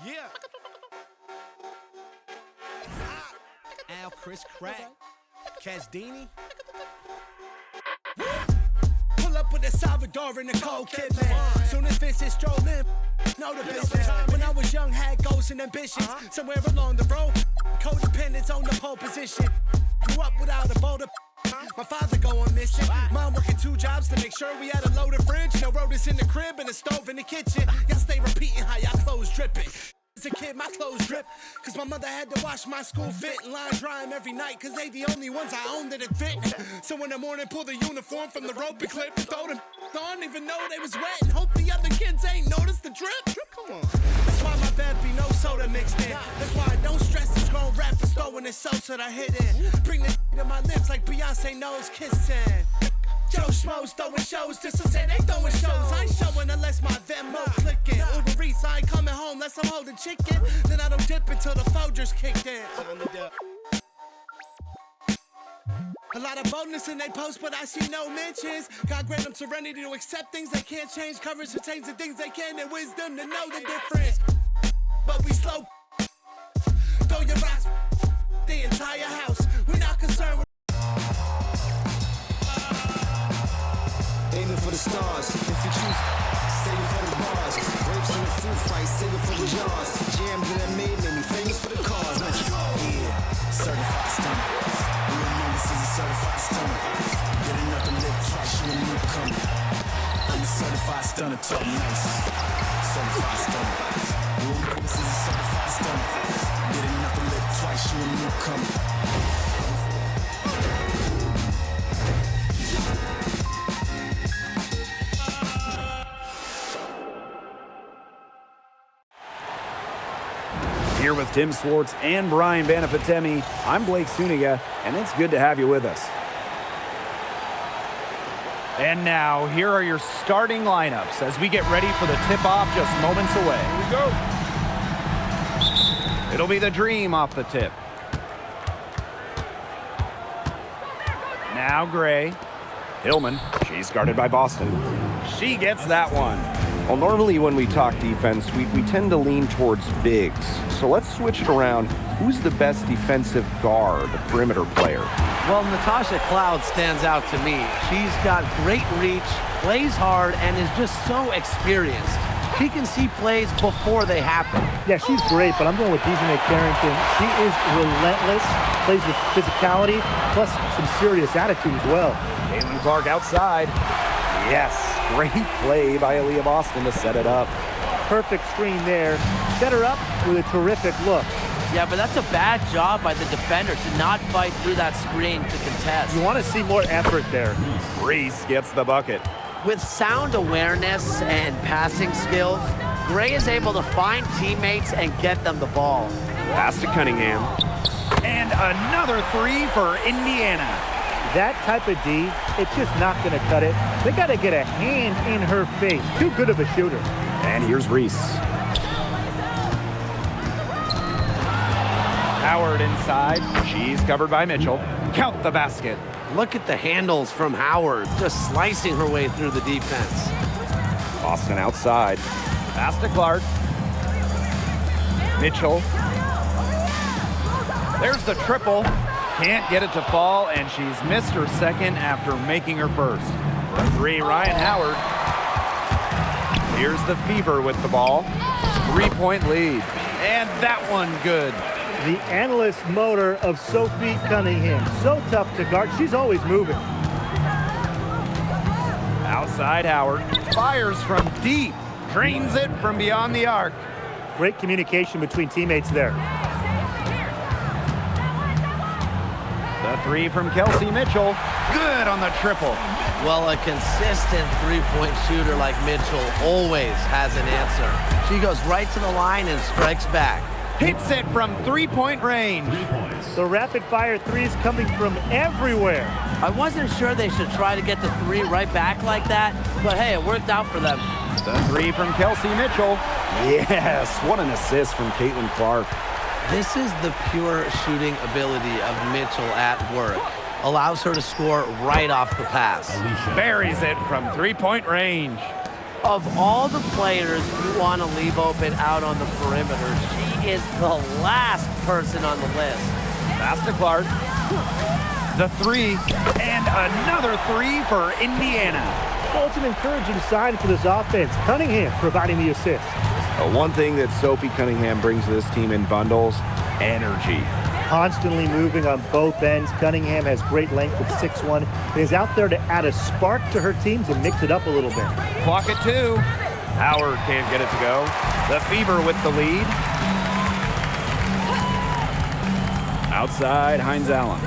Yeah. Al, Chris Crack, Casdini. Pull up with a Salvador and a cold kid, man. Soon as Vincent stroll in, know the business. When I was young, had goals and ambitions. Somewhere along the road, codependence on the pole position. Grew up without a boulder. My father go on mission. Mom working 2 jobs to make sure we had a loaded fridge. No rotors in the crib and a stove in the kitchen. Y'all stay repeating how y'all clothes dripping. As a kid, my clothes drip, cause my mother had to wash my school fit and line dry them every night, cause they the only ones I owned that it fit. So in the morning, pull the uniform from the rope and clip and throw them on, even though they was wet, and hope the other kids ain't noticed the drip. Come on. That's why my bed be no soda mixed in. That's why I don't stress this grown rappers throwing this salsa I hit in. Bring the to my lips like Beyonce knows kissing. Joe Schmoes throwing shows, just to say they throwing shows. I ain't showing unless my Venmo clicking. Uber Eats, I ain't coming home unless I'm holding chicken. Then I don't dip until the Folgers kicked in. A lot of boldness in they post, but I see no mentions. God grant them serenity to accept things they can't change. Courage to change the things they can, and wisdom to know the difference. But we slow. Throw your rocks, the entire house. We're not concerned with aiming for the stars. If you choose, save it for the bars. Grapes in the fruit fight, save it for the jars. Jam that I made me famous for the cars. Yeah, certified stunner. You know this is a certified stunner. Get enough to live twice, you a newcomer. I'm a certified stunner, talk nice. Certified stunner. You know this is a certified stunner. Get enough to live twice, you a newcomer. Here with Tim Swartz and Brian Banafitemi, I'm Blake Suniga, and it's good to have you with us. And now, here are your starting lineups as we get ready for the tip-off just moments away. Here we go. It'll be the Dream off the tip. Now Gray. Hillman, she's guarded by Boston. She gets that one. Well, normally when we talk defense, we tend to lean towards bigs. So let's switch it around. Who's the best defensive guard, the perimeter player? Well, Natasha Cloud stands out to me. She's got great reach, plays hard, and is just so experienced. She can see plays before they happen. Yeah, she's great, but I'm going with Dejanay Carrington. She is relentless, plays with physicality, plus some serious attitude as well. Caitlin Clark outside. Yes, great play by Aaliyah Boston to set it up. Perfect screen there. Set her up with a terrific look. Yeah, but that's a bad job by the defender to not fight through that screen to contest. You want to see more effort there. Reese gets the bucket. With sound awareness and passing skills, Gray is able to find teammates and get them the ball. Pass to Cunningham. And another three for Indiana. That type of D, it's just not going to cut it. They got to get a hand in her face. Too good of a shooter. And here's Reese. Howard inside. She's covered by Mitchell. Count the basket. Look at the handles from Howard, just slicing her way through the defense. Boston outside. Pass to Clark. Mitchell. There's the triple. Can't get it to fall, and she's missed her second after making her first. For three, Ryan Howard. Here's the Fever with the ball. 3-point lead. And that one good. The analyst motor of Sophie Cunningham. So tough to guard. She's always moving. Outside Howard. Fires from deep. Drains it from beyond the arc. Great communication between teammates there. The three from Kelsey Mitchell. Good on the triple. Well, a consistent three-point shooter like Mitchell always has an answer. She goes right to the line and strikes back. Hits it from three-point range. The rapid-fire threes coming from everywhere. I wasn't sure they should try to get the three right back like that, but hey, it worked out for them. The three from Kelsey Mitchell. Yes, what an assist from Caitlin Clark. This is the pure shooting ability of Mitchell at work. Allows her to score right off the pass. Buries it from three-point range. Of all the players you want to leave open out on the perimeter, she is the last person on the list. Pass to Clark. The three, and another three for Indiana. Well, it's an encouraging sign for this offense. Cunningham providing the assist. One thing that Sophie Cunningham brings to this team in bundles, energy. Constantly moving on both ends. Cunningham has great length with 6'1", and is out there to add a spark to her teams and mix it up a little bit. Clock at 2. Howard can't get it to go. The Fever with the lead. Outside, Hines Allen.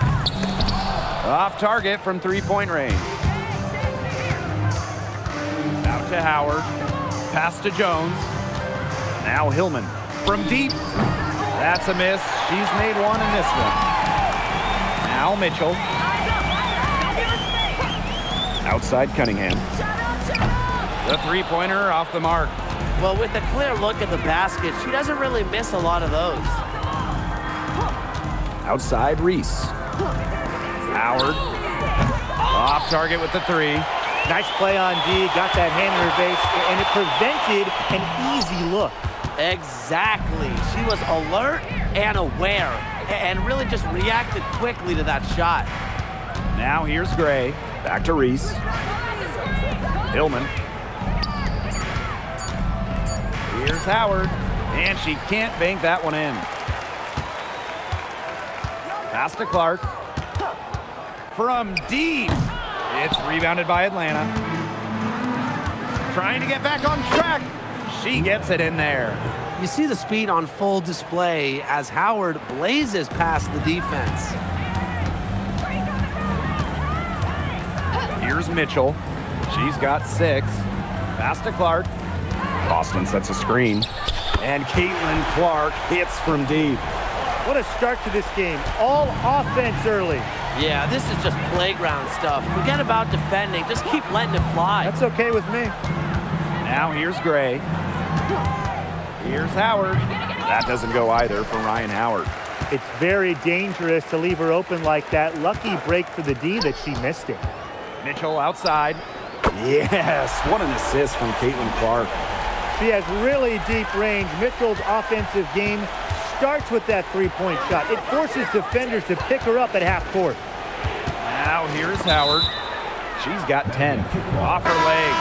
Off target from three-point range. Out to Howard. Pass to Jones. Now Hillman from deep. That's a miss. She's made one in this one. Now Mitchell. Outside Cunningham. The three-pointer off the mark. Well, with a clear look at the basket, she doesn't really miss a lot of those. Outside Reese. Howard. Off target with the three. Nice play on D. Got that hand in her face, and it prevented an easy look. Exactly. She was alert and aware and really just reacted quickly to that shot. Now here's Gray. Back to Reese. Hillman. Here's Howard. And she can't bank that one in. Pass to Clark. From deep. It's rebounded by Atlanta. Trying to get back on track. She gets it in there. You see the speed on full display as Howard blazes past the defense. Here's Mitchell. She's got 6. Pass to Clark. Boston sets a screen. And Caitlin Clark hits from deep. What a start to this game. All offense early. Yeah, this is just playground stuff. Forget about defending. Just keep letting it fly. That's okay with me. Now here's Gray. Here's Howard. That doesn't go either for Ryan Howard. It's very dangerous to leave her open like that. Lucky break for the D that she missed it. Mitchell outside. Yes, what an assist from Caitlin Clark. She has really deep range. Mitchell's offensive game starts with that three-point shot. It forces defenders to pick her up at half court. Now here's Howard. She's got 10. Off her leg.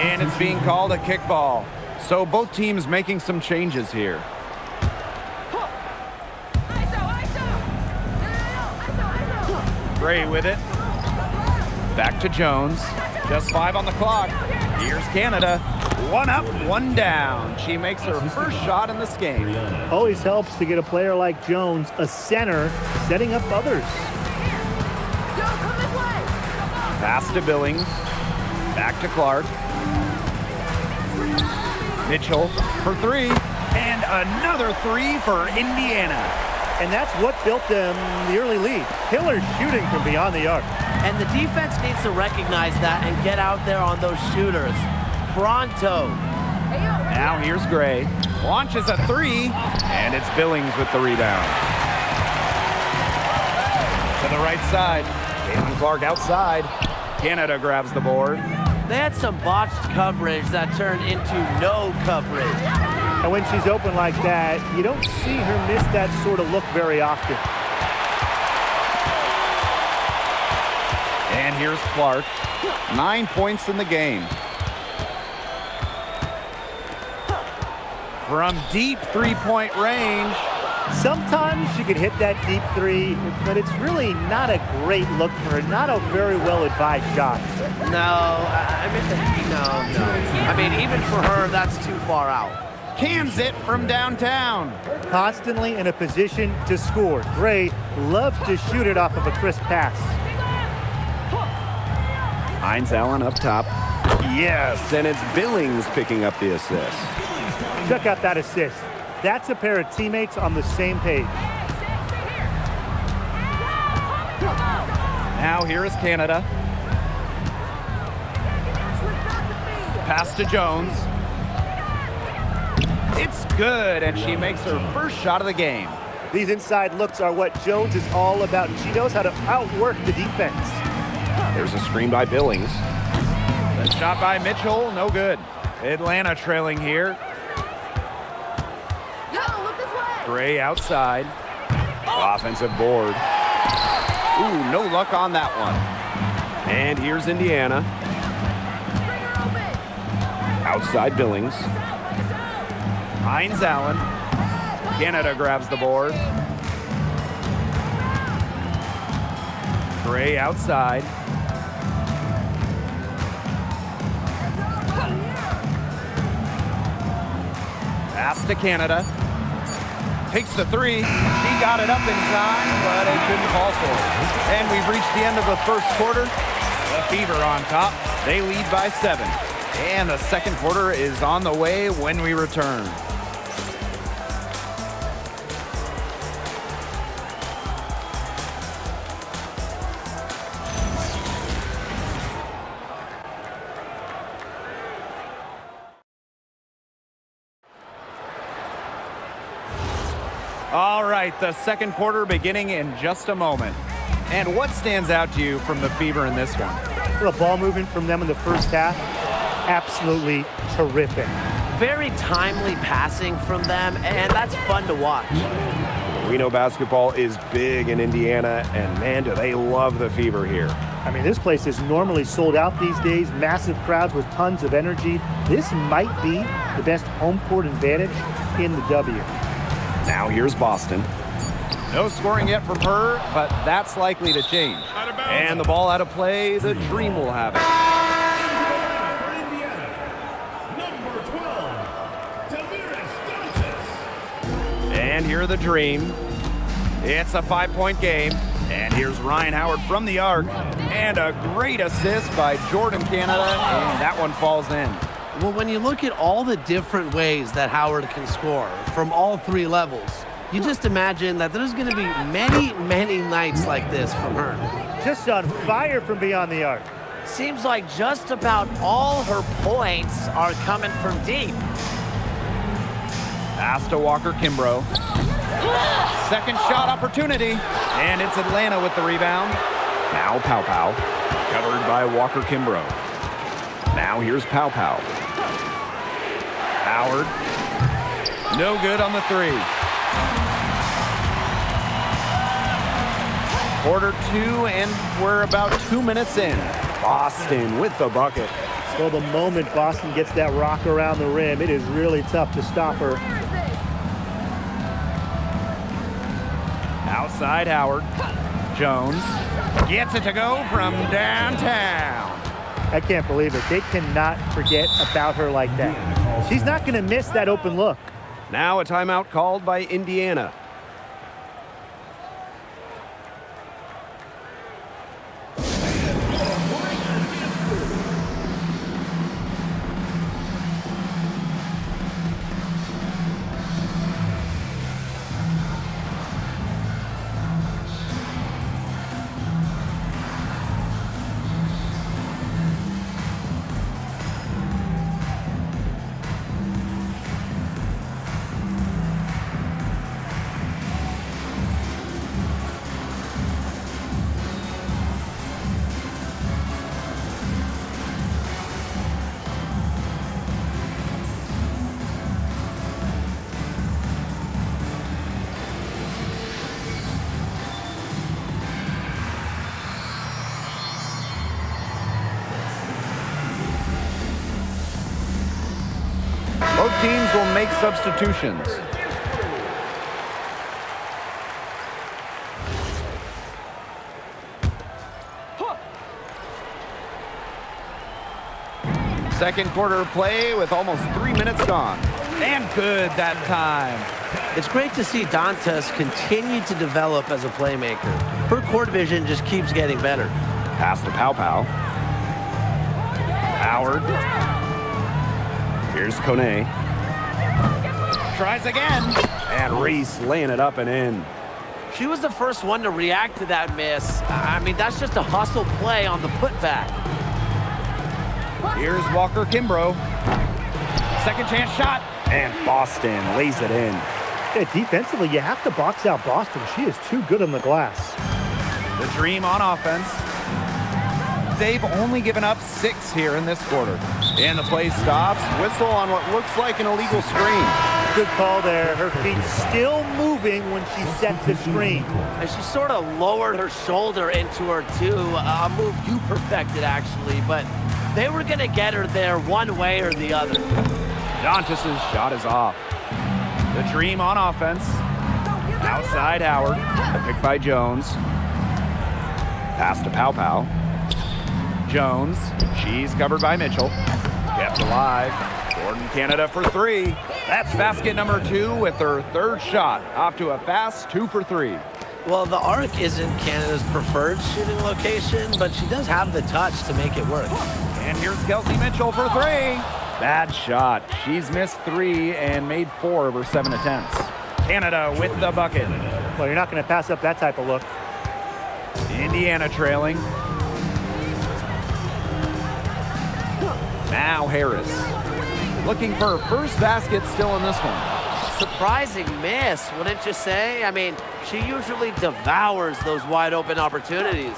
And it's being called a kickball. So both teams making some changes here. Gray with it. Back to Jones. Just 5 on the clock. Here's Canada. 1 up, 1 down. She makes her first shot in this game. Always helps to get a player like Jones, a center, setting up others. Pass to Billings. Back to Clark. Mitchell for 3. And another 3 for Indiana. And that's what built them the early lead. Killer shooting from beyond the arc. And the defense needs to recognize that and get out there on those shooters. Pronto. Now here's Gray. Launches a 3. And it's Billings with the rebound. To the right side. Caitlin Clark outside. Canada grabs the board. They had some botched coverage that turned into no coverage. And when she's open like that, you don't see her miss that sort of look very often. And here's Clark. 9 points in the game. From deep three-point range. Sometimes she could hit that deep 3, but it's really not a great look for her. Not a very well-advised shot. No. I mean, even for her, that's too far out. Cans it from downtown. Constantly in a position to score. Gray loves to shoot it off of a crisp pass. Hines Allen up top. Yes, and it's Billings picking up the assist. Check out that assist. That's a pair of teammates on the same page. Now here is Canada. Pass to Jones. It's good, and she makes her first shot of the game. These inside looks are what Jones is all about. She knows how to outwork the defense. There's a screen by Billings. The shot by Mitchell, no good. Atlanta trailing here. Gray outside. Offensive board. Ooh, no luck on that one. And here's Indiana. Outside Billings. Hines Allen. Canada grabs the board. Gray outside. Pass to Canada. Takes the three. He got it up in time, but it couldn't fall for it. And we've reached the end of the first quarter. The Fever on top. They lead by 7. And the second quarter is on the way when we return. All right, the second quarter beginning in just a moment. And what stands out to you from the Fever in this one? The ball movement from them in the first half, absolutely terrific. Very timely passing from them, and that's fun to watch. We know basketball is big in Indiana, and man, do they love the Fever here. I mean, this place is normally sold out these days, massive crowds with tons of energy. This might be the best home court advantage in the W. Now here's Boston. No scoring yet from her, but that's likely to change. And the ball out of play, the Dream will have it. And here are the Dream. It's a 5-point game. And here's Ryan Howard from the arc. And a great assist by Jordan Canada, and that one falls in. Well, when you look at all the different ways that Howard can score from all 3 levels, you just imagine that there's going to be many, many nights like this from her. Just on fire from beyond the arc. Seems like just about all her points are coming from deep. Pass to Walker Kimbrough. Second shot opportunity, and it's Atlanta with the rebound. Now Pow Pow, covered by Walker Kimbrough. Now here's Pow Pow. Howard, no good on the 3. Quarter 2, and we're about 2 minutes in. Boston with the bucket. So the moment Boston gets that rock around the rim, it is really tough to stop her. Outside Howard. Jones gets it to go from downtown. I can't believe it. They cannot forget about her like that. She's not going to miss that open look. Now a timeout called by Indiana. Both teams will make substitutions. Second quarter play with almost 3 minutes gone. And good that time. It's great to see Dantas continue to develop as a playmaker. Her court vision just keeps getting better. Pass to Pow Pow. Howard. Here's Kone. Tries again. And Reese laying it up and in. She was the first one to react to that miss. I mean, that's just a hustle play on the putback. Here's Walker Kimbrough. Second chance shot. And Boston lays it in. Yeah, defensively, you have to box out Boston. She is too good on the glass. The Dream on offense. they've only given up 6 here in this quarter. And the play stops. Whistle on what looks like an illegal screen. Good call there. Her feet still moving when she set the screen. And she sort of lowered her shoulder into her, too. A move you perfected, actually. But they were going to get her there one way or the other. Dantas' shot is off. The Dream on offense. Outside Howard. A pick by Jones. Pass to Pow Pow. Jones. She's covered by Mitchell. Kept alive. Jordan Canada for 3. That's basket number 2 with her 3rd shot. Off to a fast 2 for 3. Well, the arc isn't Canada's preferred shooting location, but she does have the touch to make it work. And here's Kelsey Mitchell for 3. Bad shot. She's missed 3 and made 4 of her 7 attempts. Canada with the bucket. Well, you're not going to pass up that type of look. Indiana trailing. Now Harris. Looking for her first basket still in this one. Surprising miss, wouldn't you say? I mean, she usually devours those wide open opportunities.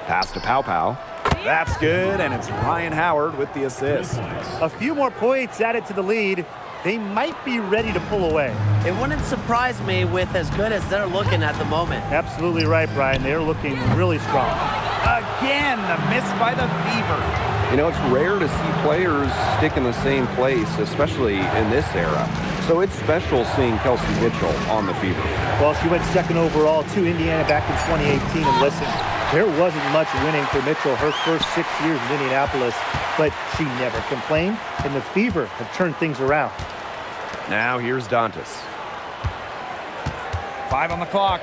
Pass to Pow Pow. That's good, and it's Ryan Howard with the assist. A few more points added to the lead. They might be ready to pull away. It wouldn't surprise me with as good as they're looking at the moment. Absolutely right, Brian. They're looking really strong. Again, the miss by the Fever. You know, it's rare to see players stick in the same place, especially in this era. So it's special seeing Kelsey Mitchell on the Fever. Well, she went 2nd overall to Indiana back in 2018, and listen, there wasn't much winning for Mitchell her first 6 years in Indianapolis, but she never complained, and the Fever have turned things around. Now here's Dantas. 5 on the clock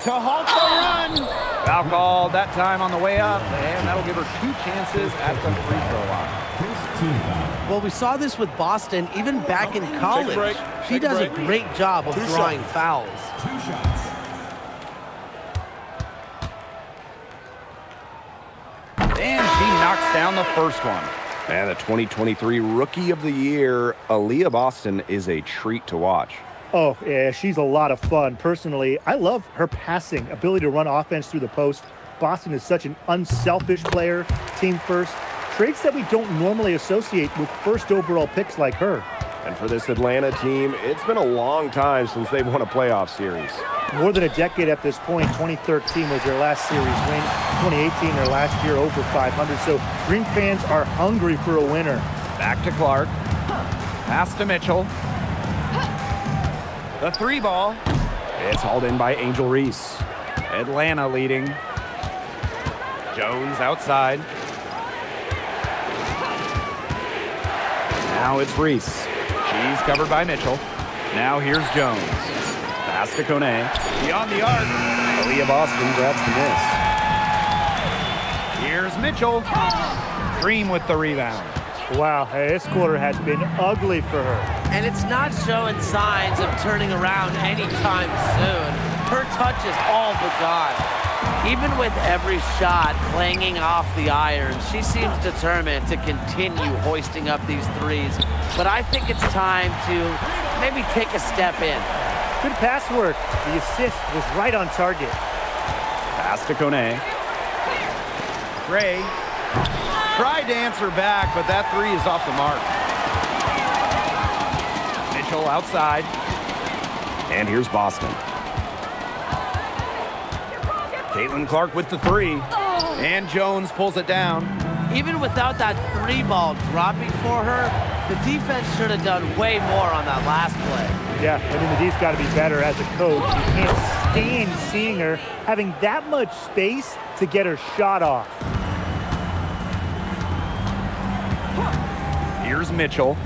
to halt the run. Foul called that time on the way up, and that'll give her 2 chances at the free throw line. Well, we saw this with Boston even back in college. She does a great job of drawing fouls. And she knocks down the first one. And the 2023 Rookie of the Year, Aaliyah Boston, is a treat to watch. Oh, yeah, she's a lot of fun. Personally, I love her passing, ability to run offense through the post. Boston is such an unselfish player, team first, traits that we don't normally associate with first overall picks like her. And for this Atlanta team, it's been a long time since they've won a playoff series. More than a decade at this point. 2013 was their last series win. 2018, their last year over 500. So Green fans are hungry for a winner. Back to Clark. Pass to Mitchell. The 3 ball. It's hauled in by Angel Reese. Atlanta leading. Jones outside. Now it's Reese. She's covered by Mitchell. Now here's Jones. Pass to Kone. Beyond the arc. Aaliyah Boston grabs the miss. Here's Mitchell. Dream with the rebound. Wow, hey, this quarter has been ugly for her. And it's not showing signs of turning around anytime soon. Her touch is all but gone. Even with every shot clanging off the iron, she seems determined to continue hoisting up these threes. But I think it's time to maybe take a step in. Good pass work. The assist was right on target. Pass to Kone. Gray tried to answer back, but that 3 is off the mark. Mitchell outside. And here's Boston. Caitlin Clark with the 3. And Jones pulls it down. Even without that 3 ball dropping for her, the defense should have done way more on that last play. Yeah, I mean, the D's got to be better as a coach. You can't stand seeing her having that much space to get her shot off. Here's Mitchell.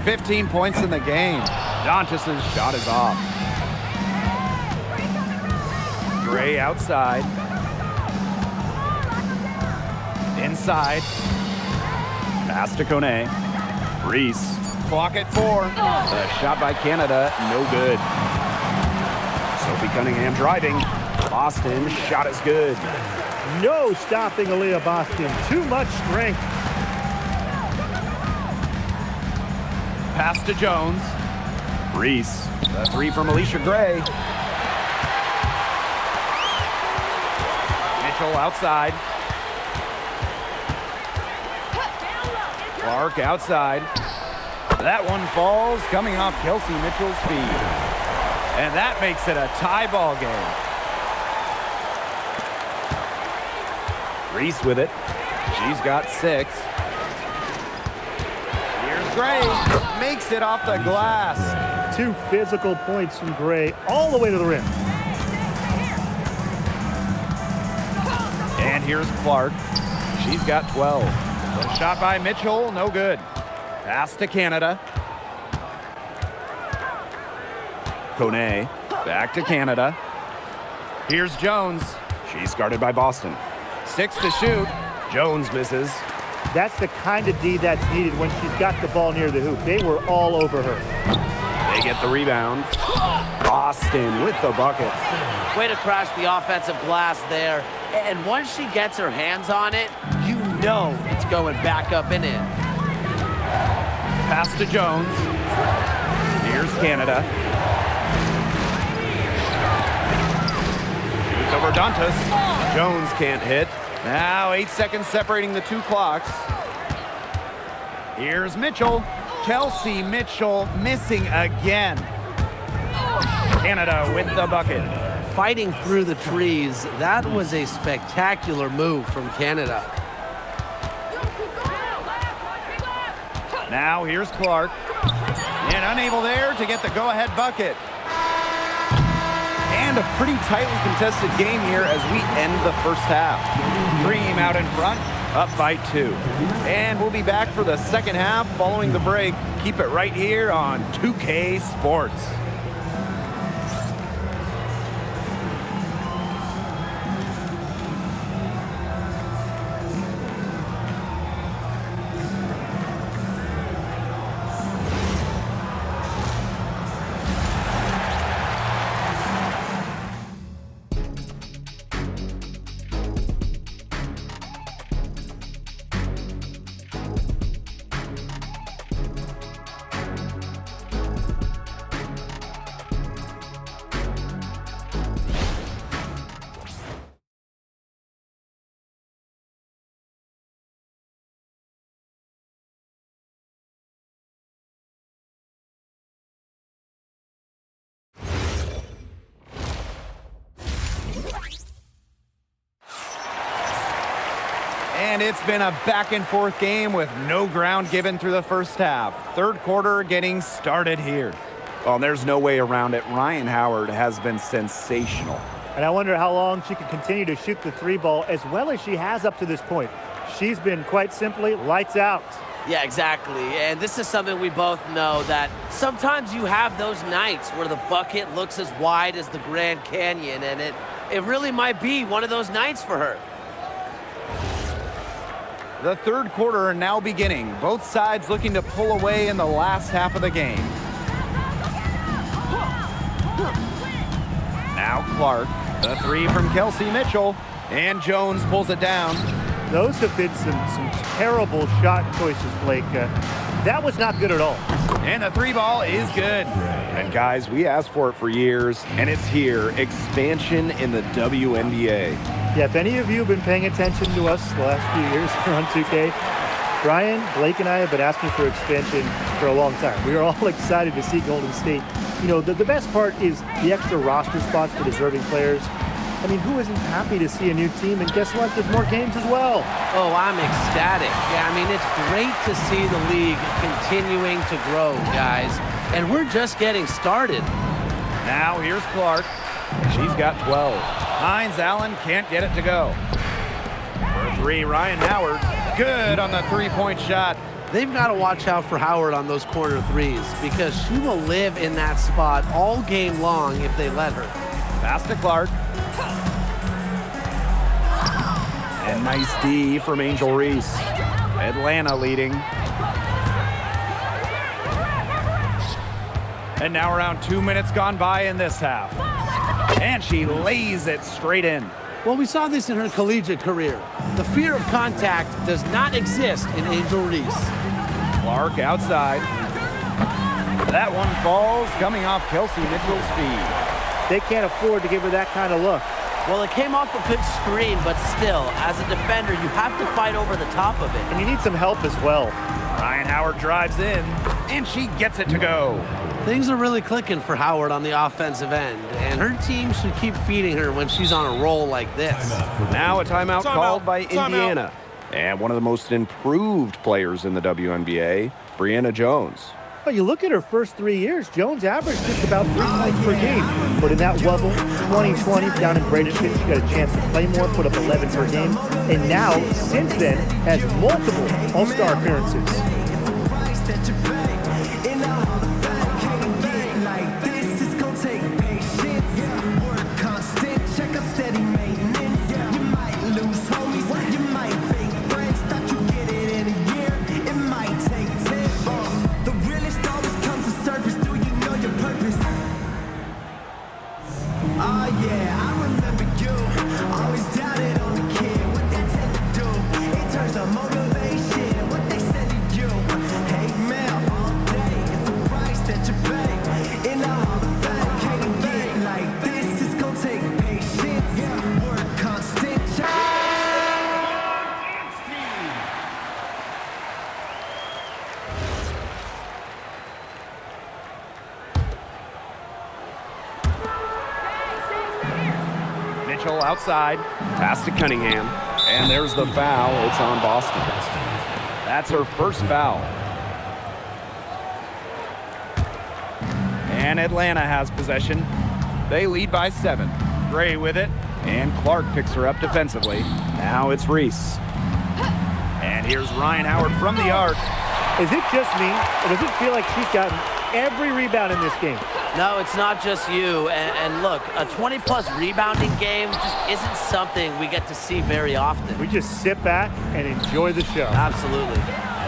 15 points in the game. Dantas' shot is off. Gray outside. Inside. Pass to Kone. Reese. Clock at 4. The shot by Canada, no good. Sophie Cunningham driving. Boston, shot is good. No stopping Aaliyah Boston. Too much strength. Pass to Jones. Reese. The 3 from Alicia Gray. Mitchell outside. Clark outside. That one falls, coming off Kelsey Mitchell's feet. And that makes it a tie ball game. Reese with it. She's got 6. Here's Gray. Makes it off the glass. 2 physical points from Gray all the way to the rim. And here's Clark. She's got 12. The shot by Mitchell, no good. Pass to Canada. Kone, back to Canada. Here's Jones. She's guarded by Boston. 6 to shoot. Jones misses. That's the kind of D that's needed when she's got the ball near the hoop. They were all over her. They get the rebound. Boston with the bucket. Way to crash the offensive glass there. And once she gets her hands on it, you know it's going back up and in. Pass to Jones. Here's Canada. Shoots over Dantas. Jones can't hit. Now 8 seconds separating the 2 clocks. Here's Mitchell. Kelsey Mitchell missing again. Canada with the bucket. Fighting through the trees, that was a spectacular move from Canada. Now here's Clark. And unable there to get the go-ahead bucket. And a pretty tightly contested game here as we end the first half. Dream out in front, up by 2. And we'll be back for the second half following the break. Keep it right here on 2K Sports. And it's been a back-and-forth game with no ground given through the first half. Third quarter getting started here. Well, there's no way around it. Ryan Howard has been sensational. And I wonder how long she can continue to shoot the 3 ball as well as she has up to this point. She's been quite simply lights out. Yeah, exactly. And this is something we both know, that sometimes you have those nights where the bucket looks as wide as the Grand Canyon, and it really might be one of those nights for her. The third quarter now beginning. Both sides looking to pull away in the last half of the game. Now Clark, the 3 from Kelsey Mitchell, and Jones pulls it down. Those have been some terrible shot choices, Blake. That was not good at all. And the 3 ball is good. And guys, we asked for it for years, and it's here. Expansion in the WNBA. Yeah, if any of you have been paying attention to us the last few years here on 2K, Brian, Blake, and I have been asking for expansion for a long time. We are all excited to see Golden State. You know, the best part is the extra roster spots for deserving players. I mean, who isn't happy to see a new team? And guess what? There's more games as well. Oh, I'm ecstatic. Yeah, I mean, it's great to see the league continuing to grow, guys. And we're just getting started. Now here's Clark. She's got 12. Hines Allen can't get it to go. For 3, Ryan Howard. Good on the 3-point shot. They've got to watch out for Howard on those corner threes, because she will live in that spot all game long if they let her. Pass to Clark. And nice D from Angel Reese. Atlanta leading. And now around 2 minutes gone by in this half. And she lays it straight in. Well, we saw this in her collegiate career. The fear of contact does not exist in Angel Reese. Clark outside. That one falls, coming off Kelsey Mitchell's feet. They can't afford to give her that kind of look. Well, it came off a good screen, but still, as a defender, you have to fight over the top of it. And you need some help as well. Ryan Howard drives in, and she gets it to go. Things are really clicking for Howard on the offensive end, and her team should keep feeding her when she's on a roll like this. Now a timeout called by Indiana. And one of the most improved players in the WNBA, Brianna Jones. Well, you look at her first 3 years, Jones averaged just about 3 points per game. But in that bubble, 2020 down in Bradenton, she got a chance to play more, put up 11 per game. And now, since then, has multiple All-Star appearances. Outside, pass to Cunningham, and there's the foul. It's on Boston. That's her first foul. And Atlanta has possession. They lead by 7. Gray with it, and Clark picks her up defensively. Now it's Reese. And here's Ryan Howard from the arc. Is it just me, or does it feel like she's gotten every rebound in this game? No, it's not just you. And look, a 20-plus rebounding game just isn't something we get to see very often. We just sit back and enjoy the show. Absolutely.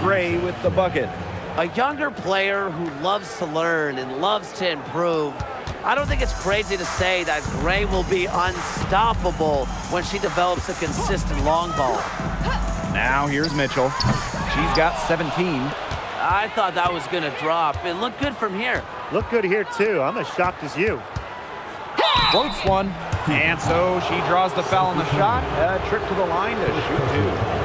Gray with the bucket. A younger player who loves to learn and loves to improve. I don't think it's crazy to say that Gray will be unstoppable when she develops a consistent long ball. Now here's Mitchell. She's got 17. I thought that was going to drop. It looked good from here. Look good here, too. I'm as shocked as you. Floats one. And so she draws the foul on the shot. A trip to the line to shoot 2.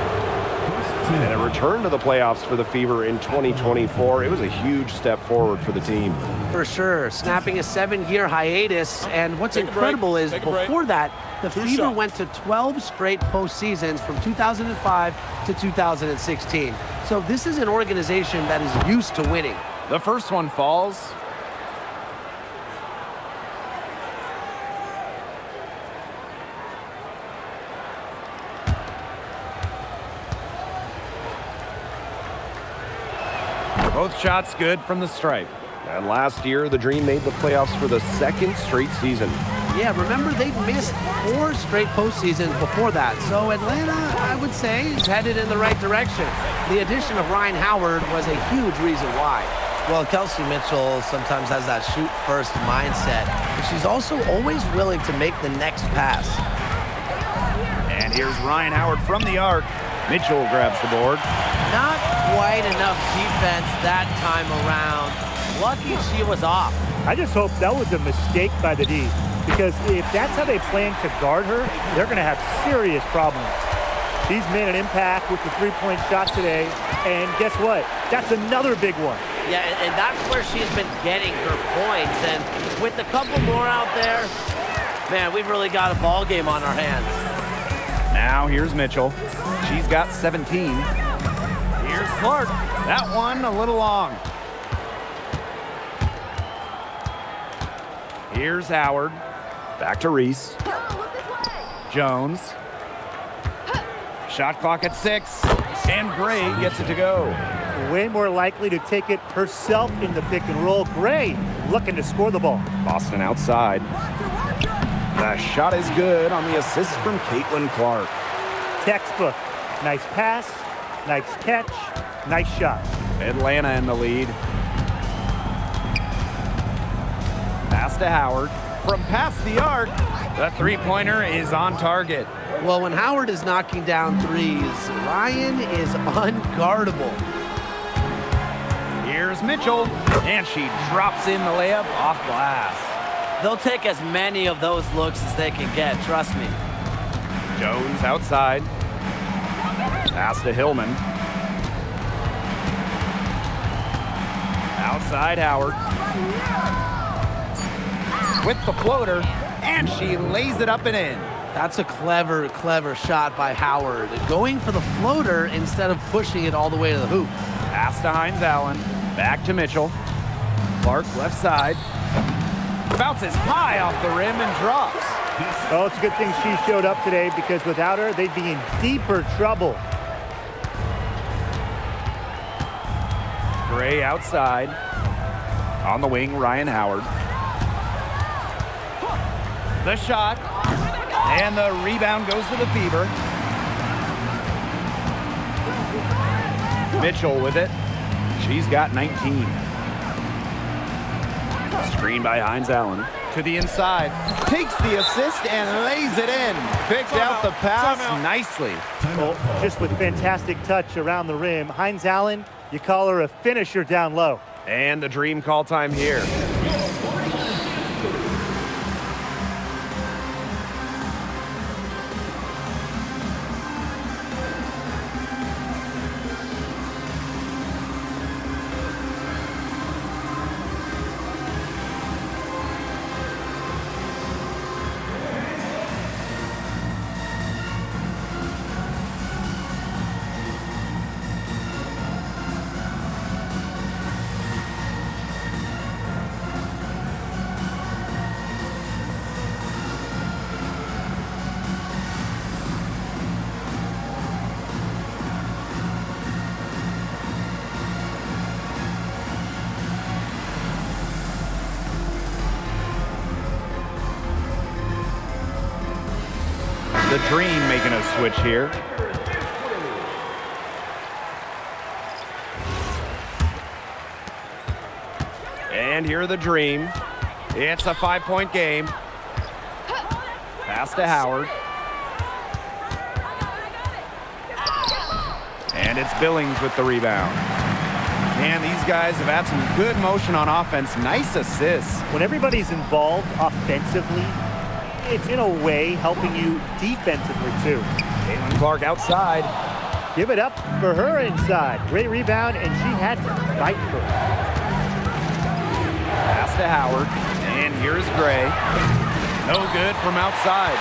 And a return to the playoffs for the Fever in 2024. It was a huge step forward for the team. For sure. Snapping a 7-year hiatus. And what's incredible is before that, the Fever went to 12 straight postseasons from 2005 to 2016. So this is an organization that is used to winning. The first one falls. Both shots good from the stripe. And last year, the Dream made the playoffs for the 2nd straight season. Yeah, remember they missed 4 straight postseasons before that. So Atlanta, I would say, is headed in the right direction. The addition of Ryan Howard was a huge reason why. Well, Kelsey Mitchell sometimes has that shoot-first mindset, but she's also always willing to make the next pass. And here's Ryan Howard from the arc. Mitchell grabs the board. Not quite enough defense that time around. Lucky she was off. I just hope that was a mistake by the D, because if that's how they plan to guard her, they're going to have serious problems. She's made an impact with the three-point shot today, and guess what? That's another big one. Yeah, and that's where she's been getting her points, and with a couple more out there, man, we've really got a ball game on our hands. Now here's Mitchell. She's got 17. Here's Clark. That one a little long. Here's Howard. Back to Reese. Jones. Shot clock at 6. And Gray gets it to go. Way more likely to take it herself in the pick and roll. Gray looking to score the ball. Boston outside. The shot is good on the assist from Caitlin Clark. Textbook. Nice pass, nice catch, nice shot. Atlanta in the lead. Pass to Howard. From past the arc, the three-pointer is on target. Well, when Howard is knocking down threes, Ryan is unguardable. Here's Mitchell, and she drops in the layup off glass. They'll take as many of those looks as they can get, trust me. Jones outside. Pass to Hillman. Outside Howard. With the floater, and she lays it up and in. That's a clever, clever shot by Howard. Going for the floater instead of pushing it all the way to the hoop. Pass to Hines Allen. Back to Mitchell. Clark left side. Bounces high off the rim and drops. Well, it's a good thing she showed up today because without her, they'd be in deeper trouble. Gray outside. On the wing, Ryan Howard. The shot. And the rebound goes to the Fever. Mitchell with it. She's got 19. Screen by Hines Allen. To the inside. Takes the assist and lays it in. Picked out the pass nicely. Well, just with fantastic touch around the rim. Hines Allen, you call her a finisher down low. And the dream call time here. The Dream making a switch here. And here are the Dream. It's a 5-point game. Pass to Howard. And it's Billings with the rebound. And these guys have had some good motion on offense. Nice assists. When everybody's involved offensively, it's in a way helping you defensively too. Caitlin Clark outside. Give it up for her inside. Great rebound, and she had to fight for it. Pass to Howard. And here's Gray. No good from outside.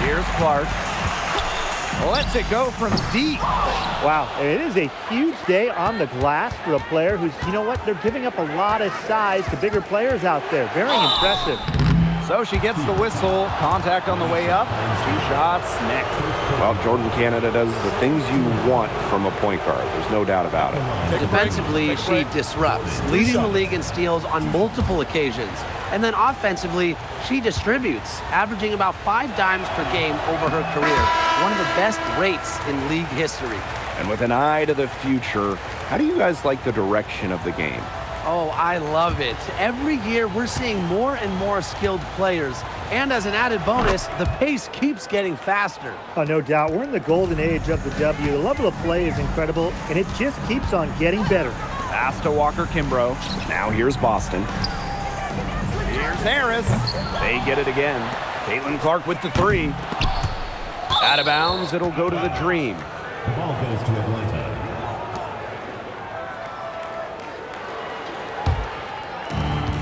Here's Clark. Lets it go from deep. Wow, it is a huge day on the glass for a player who's, you know what, they're giving up a lot of size to bigger players out there. Very impressive. So she gets the whistle. Contact on the way up. 2 shots next. Well, Jordan Canada does the things you want from a point guard. There's no doubt about it. Defensively, she disrupts, leading the league in steals on multiple occasions. And then offensively, she distributes, averaging about 5 dimes per game over her career. One of the best rates in league history. And with an eye to the future, how do you guys like the direction of the game? Oh, I love it. Every year, we're seeing more and more skilled players. And as an added bonus, the pace keeps getting faster. Oh, no doubt. We're in the golden age of the W. The level of play is incredible, and it just keeps on getting better. Pass to Walker Kimbrough. Now here's Boston. Here's Harris. They get it again. Caitlin Clark with the 3. Out of bounds, it'll go to the Dream. The ball goes to Atlanta.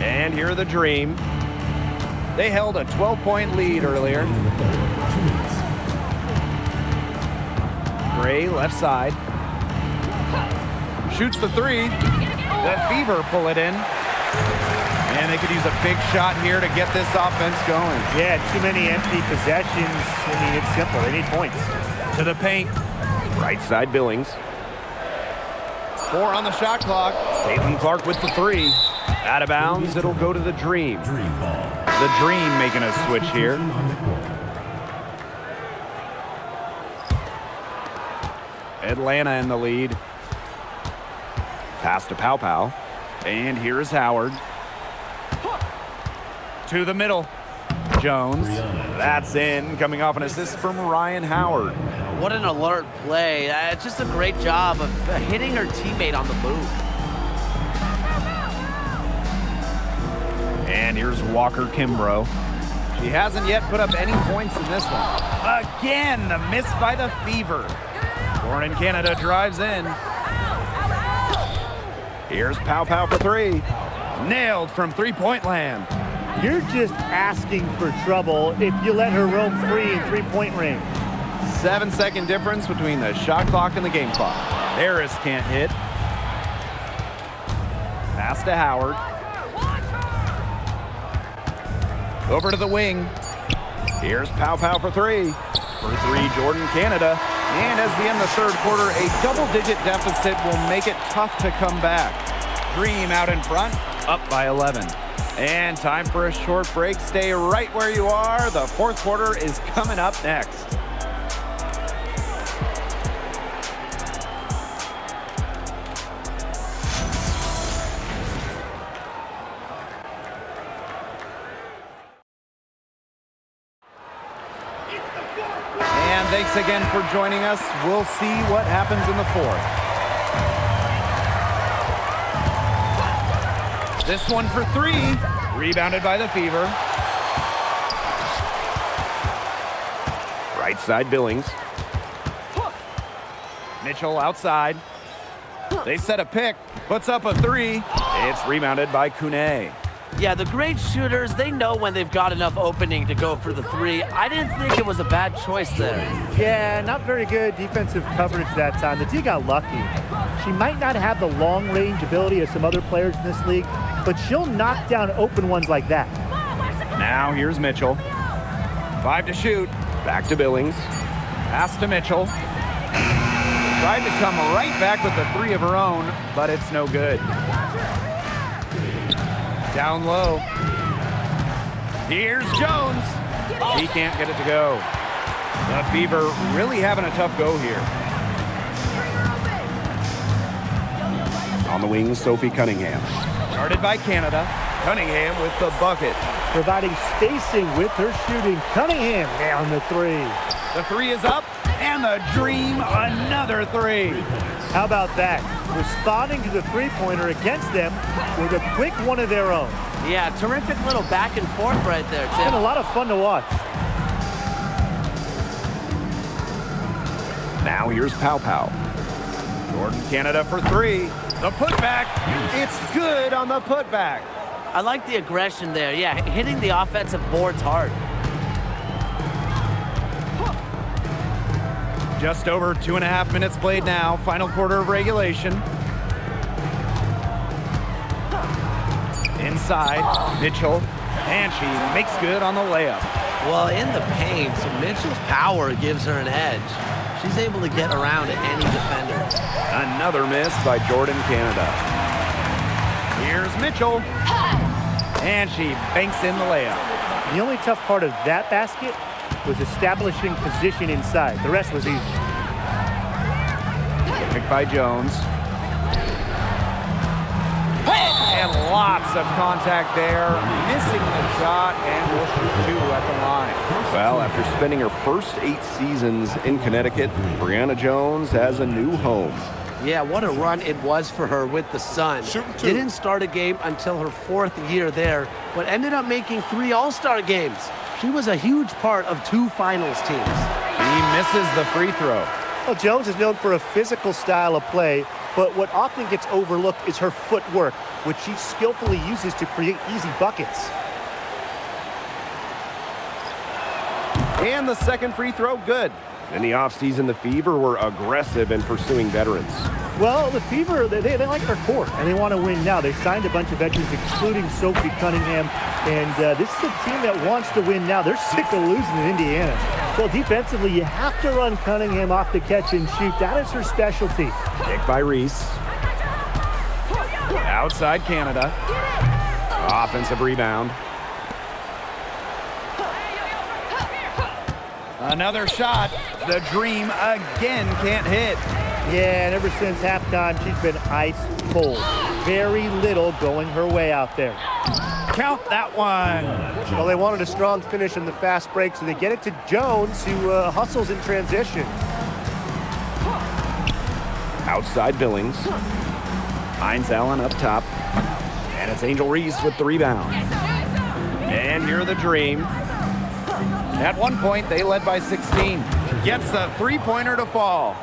And here are the Dream. They held a 12-point lead earlier. Gray left side. Shoots the 3. The Fever pull it in. And they could use a big shot here to get this offense going. Yeah, too many empty possessions. I mean, it's simple. They need points. To the paint. Right side Billings. 4 on the shot clock. Caitlin Clark with the 3. Out of bounds, it'll go to the Dream. Dream ball. The Dream making a switch here. Atlanta in the lead. Pass to Pow Pow. And here's Howard. To the middle. Jones. That's in. Coming off an assist from Ryan Howard. What an alert play. It's just a great job of hitting her teammate on the move. And here's Walker Kimbrough. She hasn't yet put up any points in this one. Again, the miss by the Fever. Lauren Canada drives in. Here's Pow Pow for three. Nailed from three-point land. You're just asking for trouble if you let her roam free in three-point range. 7-second difference between the shot clock and the game clock. Harris can't hit. Pass to Howard. Over to the wing. Here's Pow Pow for three. For three, Jordan Canada. And as we end the third quarter, a double-digit deficit will make it tough to come back. Dream out in front, up by 11. And time for a short break. Stay right where you are. The fourth quarter is coming up next. And thanks again for joining us. We'll see what happens in the fourth. This one for three. Rebounded by the Fever. Right side Billings. Mitchell outside. They set a pick. Puts up a three. It's rebounded by Kune. Yeah, the great shooters, they know when they've got enough opening to go for the three. I didn't think it was a bad choice there. Yeah, not very good defensive coverage that time. The D got lucky. She might not have the long-range ability of some other players in this league, but she'll knock down open ones like that. Now here's Mitchell. 5 to shoot. Back to Billings. Pass to Mitchell. Tried to come right back with the three of her own, but it's no good. Down low. Here's Jones. He can't get it to go. The Fever really having a tough go here. On the wing, Sophie Cunningham. Guarded by Canada. Cunningham with the bucket. Providing spacing with her shooting. Cunningham down the three. The three is up, and the Dream another three. How about that? Responding to the three-pointer against them with a quick one of their own. Yeah, terrific little back and forth right there, It's Tim. been a lot of fun to watch. Now here's Pow Pow. Jordan Canada for three. The putback. It's good on the putback. I like the aggression there. Yeah, hitting the offensive boards hard. Just over 2.5 minutes played now. Final quarter of regulation. Inside, Mitchell, and she makes good on the layup. Well, in the paint, so Mitchell's power gives her an edge. She's able to get around any defender. Another miss by Jordan Canada. Here's Mitchell, and she banks in the layup. The only tough part of that basket was establishing position inside. The rest was easy. Picked by Jones. And lots of contact there. Missing the shot, and will shoot two at the line. Well, after spending her first 8 seasons in Connecticut, Brianna Jones has a new home. Yeah, what a run it was for her with the Sun. Didn't start a game until her 4th year there, but ended up making 3 All-Star games. She was a huge part of 2 finals teams. He misses the free throw. Well, Jones is known for a physical style of play, but what often gets overlooked is her footwork, which she skillfully uses to create easy buckets. And the second free throw, good. In the offseason, the Fever were aggressive in pursuing veterans. Well, the Fever, they like their core, and they want to win now. They signed a bunch of veterans, including Sophie Cunningham, and this is a team that wants to win now. They're sick of losing in Indiana. Well, defensively, you have to run Cunningham off the catch and shoot. That is her specialty. Picked by Reese. Outside Canada. Offensive rebound. Another shot. The Dream again can't hit. Yeah, and ever since halftime, she's been ice cold. Very little going her way out there. Count that one. Well, they wanted a strong finish in the fast break, so they get it to Jones, who hustles in transition. Outside Billings. Hines Allen up top. And it's Angel Reese with the rebound. And here the Dream. At one point, they led by 16. Gets the three-pointer to fall.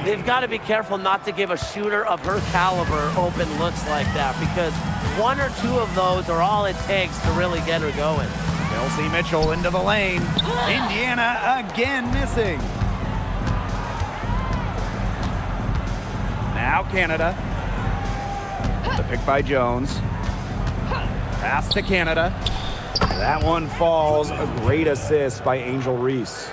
They've got to be careful not to give a shooter of her caliber open looks like that, because one or two of those are all it takes to really get her going. Kelsey Mitchell into the lane. Indiana again missing. Now Canada. The pick by Jones. Pass to Canada. That one falls. A great assist by Angel Reese.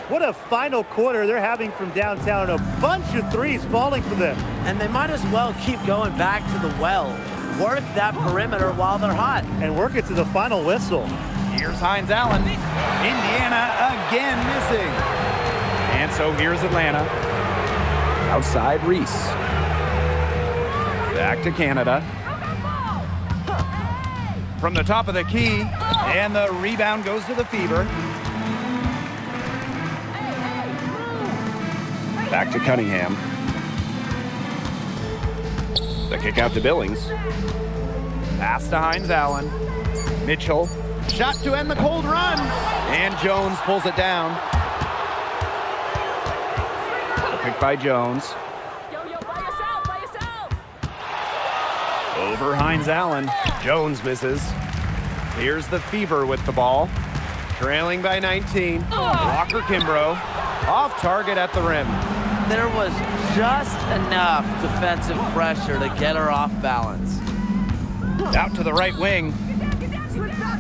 What a final quarter they're having from downtown. A bunch of threes falling for them. And they might as well keep going back to the well. Work that perimeter while they're hot. And work it to the final whistle. Here's Hines Allen. Indiana again missing. And so here's Atlanta. Outside Reese. Back to Canada. From the top of the key. And the rebound goes to the Fever. Back to Cunningham. The kick out to Billings. Pass to Hines Allen. Mitchell. Shot to end the cold run. And Jones pulls it down. The pick by Jones. Over Hines Allen. Jones misses. Here's the Fever with the ball. Trailing by 19. Walker Kimbrough. Off target at the rim. There was just enough defensive pressure to get her off balance. Out to the right wing.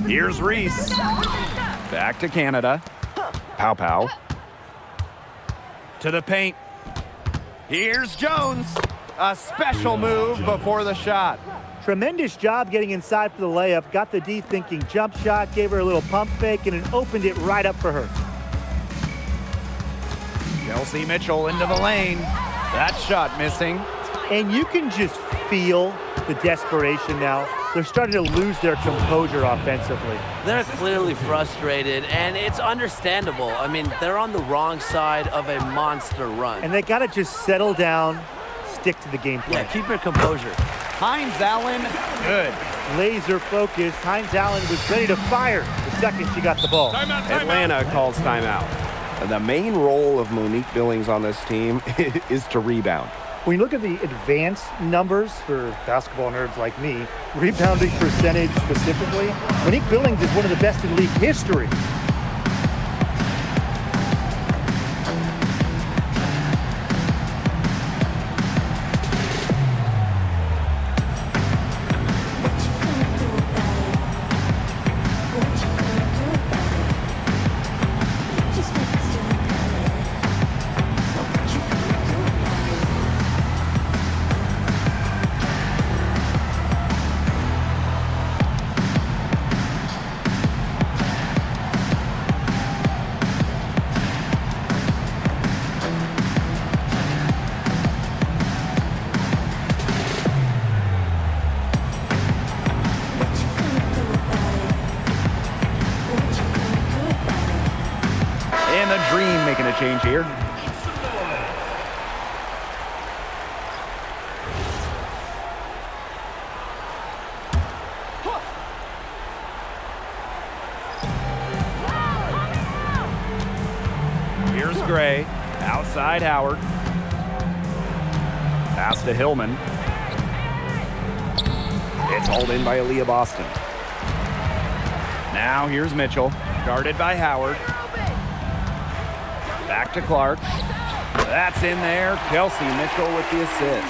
Here's Reese. Back to Canada. Pow Pow. To the paint. Here's Jones. A special move before the shot. Tremendous job getting inside for the layup. Got the D thinking jump shot, gave her a little pump fake, and it opened it right up for her. Kelsey Mitchell into the lane. That shot missing. And you can just feel the desperation now. They're starting to lose their composure offensively. They're clearly frustrated, and it's understandable. I mean, they're on the wrong side of a monster run. And they got to just settle down, stick to the game plan. Yeah, keep your composure. Hines Allen, good. Laser focused. Hines Allen was ready to fire the second she got the ball. Atlanta calls timeout. The main role of Monique Billings on this team is to rebound. When you look at the advanced numbers for basketball nerds like me, rebounding percentage specifically, Monique Billings is one of the best in league history. And the Dream making a change here. Here's Gray. Outside Howard. Pass to Hillman. It's hauled in by Aaliyah Boston. Now here's Mitchell. Guarded by Howard. Back to Clark. That's in there. Kelsey Mitchell with the assist.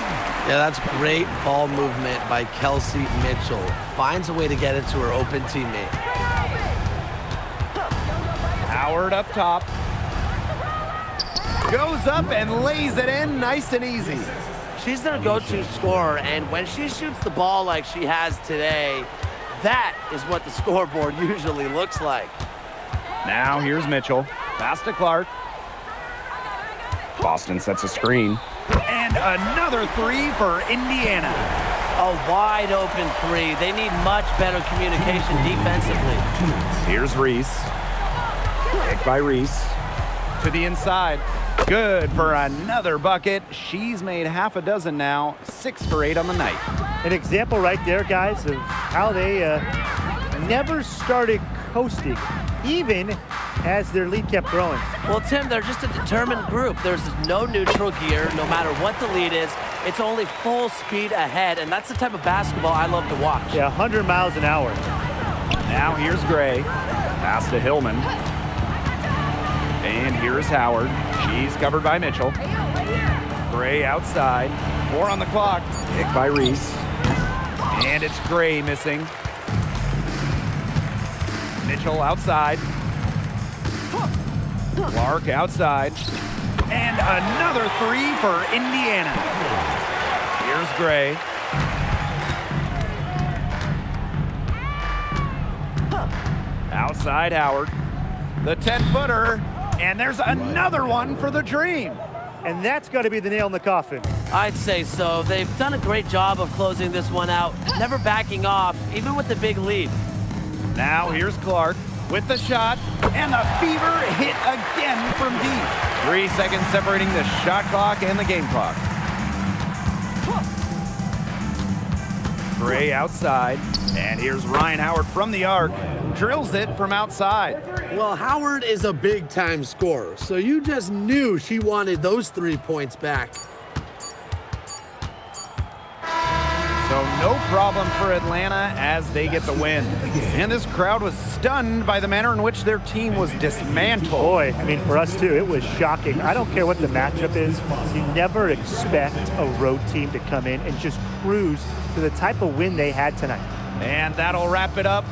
Yeah, that's great ball movement by Kelsey Mitchell. Finds a way to get it to her open teammate. Howard up top. Goes up and lays it in nice and easy. She's their go-to scorer, and when she shoots the ball like she has today, that is what the scoreboard usually looks like. Now here's Mitchell. Pass to Clark. Boston sets a screen. And another three for Indiana. A wide open three. They need much better communication defensively. Here's Reese. Pick by Reese. To the inside. Good for another bucket. She's made half a dozen now. 6 for 8 on the night. An example right there, guys, of how they never started coasting, even as their lead kept growing. Well, Tim, they're just a determined group. There's no neutral gear, no matter what the lead is. It's only full speed ahead, and that's the type of basketball I love to watch. Yeah, 100 miles an hour. Now here's Gray. Pass to Hillman. And here's Howard. She's covered by Mitchell. Gray outside. 4 on the clock. Picked by Reese. And it's Gray missing. Mitchell outside. Clark outside. And another 3 for Indiana. Here's Gray. Outside Howard. The 10-footer. And there's another one for the Dream. And that's got to be the nail in the coffin. I'd say so. They've done a great job of closing this one out, never backing off, even with the big lead. Now here's Clark with the shot, and the fever hit again from deep. 3 seconds separating the shot clock and the game clock. Gray outside, and here's Ryan Howard from the arc. Drills it from outside. Well, Howard is a big-time scorer, so you just knew she wanted those 3 points back. So no problem for Atlanta as they get the win. And this crowd was stunned by the manner in which their team was dismantled. Boy, I mean, for us too, it was shocking. I don't care what the matchup is. You never expect a road team to come in and just cruise to the type of win they had tonight. And that'll wrap it up.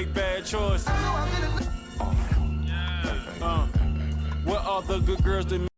bad choice. What are the good girls that